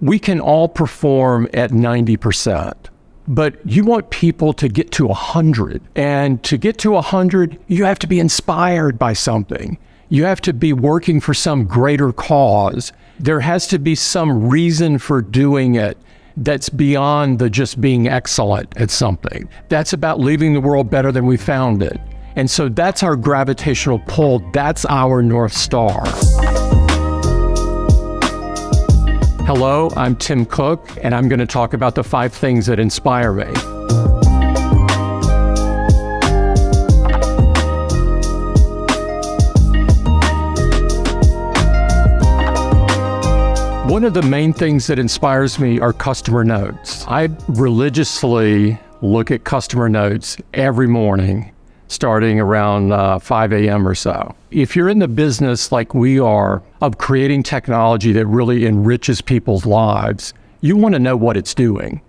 we can all perform at 90%. But you want people to get to 100. And to get to 100, you have to be inspired by something. You have to be working for some greater cause. There has to be some reason for doing it that's beyond the just being excellent at something. That's about leaving the world better than we found it. And so that's our gravitational pull. That's our North Star. Hello, I'm Tim Cook, and I'm going to talk about the 5 things that inspire me. One of the main things that inspires me are customer notes. I religiously look at customer notes every morning, starting around 5 a.m. or so. If you're in the business like we are of creating technology that really enriches people's lives, you want to know what it's doing.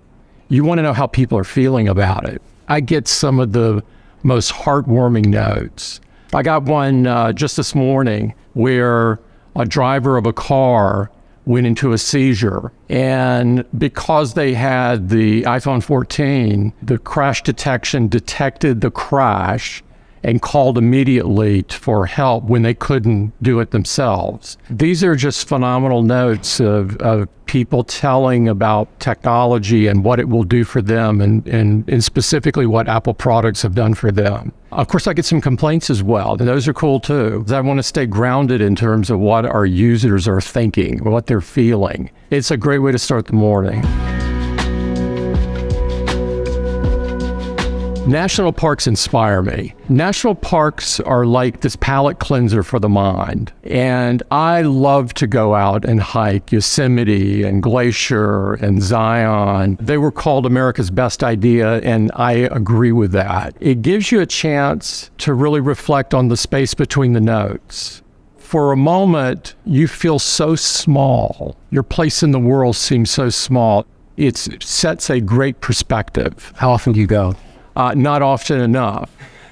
You want to know how people are feeling about it. I get some of the most heartwarming notes. I got one just this morning where a driver of a car went into a seizure. And because they had the iPhone 14, the crash detection detected the crash and called immediately for help when they couldn't do it themselves. These are just phenomenal notes of people telling about technology and what it will do for them and specifically what Apple products have done for them. Of course, I get some complaints as well, and those are cool too. I want to stay grounded in terms of what our users are thinking, what they're feeling. It's a great way to start the morning. National parks inspire me. National parks are like this palate cleanser for the mind. And I love to go out and hike Yosemite and Glacier and Zion. They were called America's best idea, and I agree with that. It gives you a chance to really reflect on the space between the notes. For a moment, you feel so small. Your place in the world seems so small. It sets a great perspective. How often do you go? Not often enough,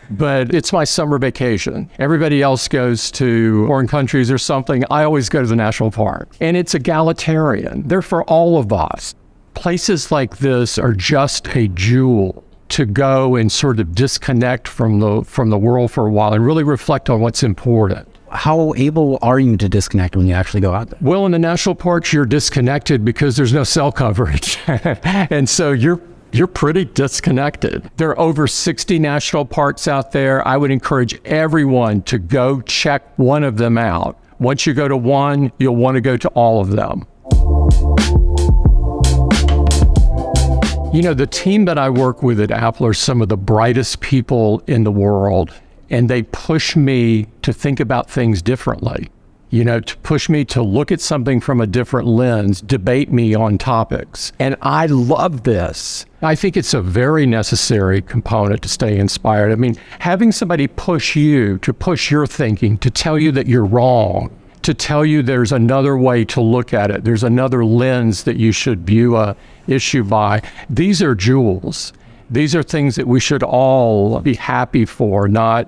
but it's my summer vacation. Everybody else goes to foreign countries or something. I always go to the national park, and it's egalitarian. They're for all of us. Places like this are just a jewel to go and sort of disconnect from the world for a while and really reflect on what's important. How able are you to disconnect when you actually go out there? Well, in the national parks, you're disconnected because there's no cell coverage. And so you're pretty disconnected. There are over 60 national parks out there. I would encourage everyone to go check one of them out. Once you go to one, you'll want to go to all of them. You know, the team that I work with at Apple are some of the brightest people in the world, and they push me to think about things differently. You know, to push me to look at something from a different lens, debate me on topics. And I love this. I think it's a very necessary component to stay inspired. I mean, having somebody push you, to push your thinking, to tell you that you're wrong, to tell you there's another way to look at it, there's another lens that you should view a issue by. These are jewels. These are things that we should all be happy for, not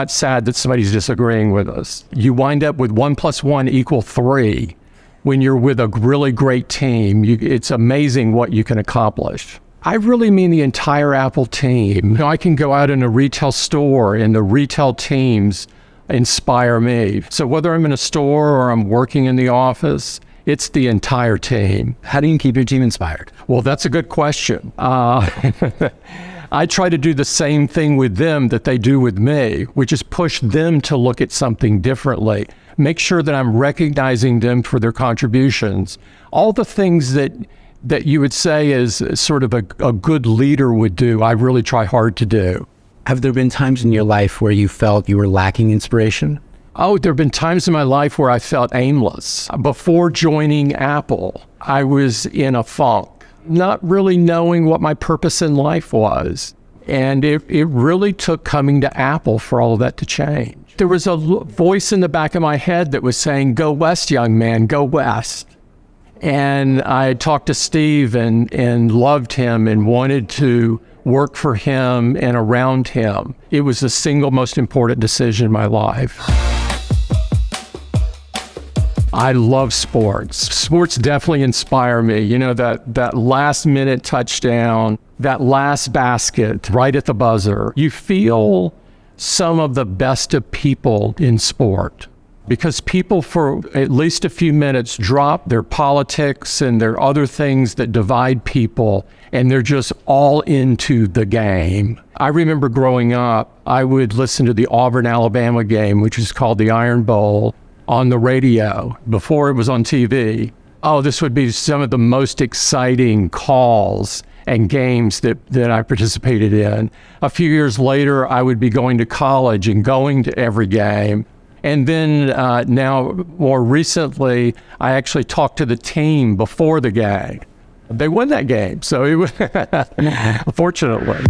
sad that somebody's disagreeing with us. You wind up with 1 + 1 = 3 when you're with a really great team. It's amazing what you can accomplish. I really mean the entire Apple team. You know, I can go out in a retail store and the retail teams inspire me. So whether I'm in a store or I'm working in the office, it's the entire team. How do you keep your team inspired? Well, that's a good question. I try to do the same thing with them that they do with me, which is push them to look at something differently. Make sure that I'm recognizing them for their contributions. All the things that you would say is sort of a good leader would do, I really try hard to do. Have there been times in your life where you felt you were lacking inspiration? Oh, there have been times in my life where I felt aimless. Before joining Apple, I was in a funk, not really knowing what my purpose in life was. And it really took coming to Apple for all of that to change. There was a voice in the back of my head that was saying, "Go west, young man, go west." And I talked to Steve and loved him and wanted to work for him and around him. It was the single most important decision in my life. I love sports. Sports definitely inspire me. You know, that last minute touchdown, that last basket right at the buzzer. You feel some of the best of people in sport because people for at least a few minutes drop their politics and their other things that divide people, and they're just all into the game. I remember growing up, I would listen to the Auburn-Alabama game, which is called the Iron Bowl, on the radio before it was on TV. Oh, this would be some of the most exciting calls and games that I participated in. A few years later, I would be going to college and going to every game. And then now, more recently, I actually talked to the team before the game. They won that game, so it was fortunately.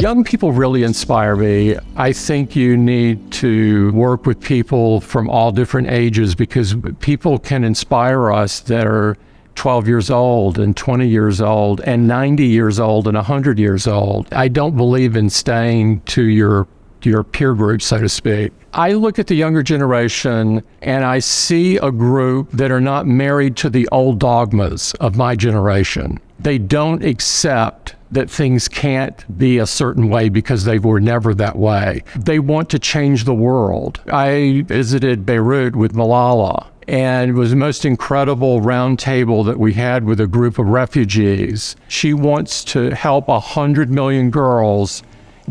Young people really inspire me. I think you need to work with people from all different ages because people can inspire us that are 12 years old and 20 years old and 90 years old and 100 years old. I don't believe in staying to your peer group, so to speak. I look at the younger generation and I see a group that are not married to the old dogmas of my generation. They don't accept that things can't be a certain way because they were never that way. They want to change the world. I visited Beirut with Malala, and it was the most incredible round table that we had with a group of refugees. She wants to help 100 million girls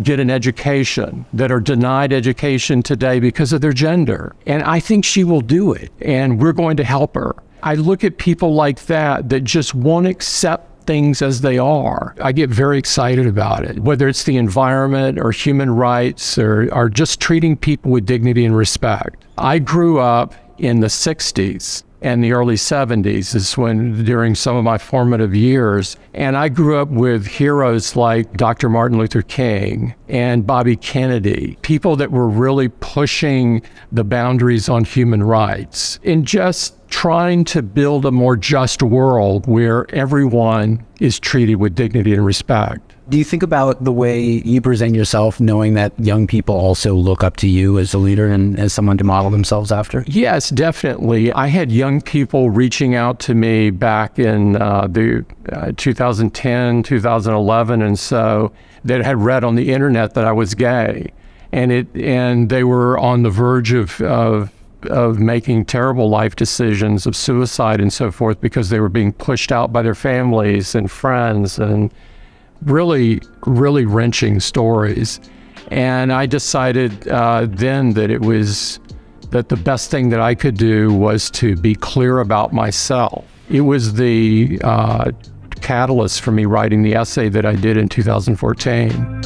get an education that are denied education today because of their gender. And I think she will do it, and we're going to help her. I look at people like that just won't accept things as they are. I get very excited about it, whether it's the environment or human rights or just treating people with dignity and respect. I grew up in the 60s and the early 70s is when, during some of my formative years, and I grew up with heroes like Dr. Martin Luther King and Bobby Kennedy, people that were really pushing the boundaries on human rights and just trying to build a more just world where everyone is treated with dignity and respect. Do you think about the way you present yourself, knowing that young people also look up to you as a leader and as someone to model themselves after? Yes, definitely. I had young people reaching out to me back in the 2010, 2011, and so that had read on the internet that I was gay, and they were on the verge of making terrible life decisions, of suicide and so forth, because they were being pushed out by their families and friends, and really, really wrenching stories. And I decided then that the best thing that I could do was to be clear about myself. It was the catalyst for me writing the essay that I did in 2014.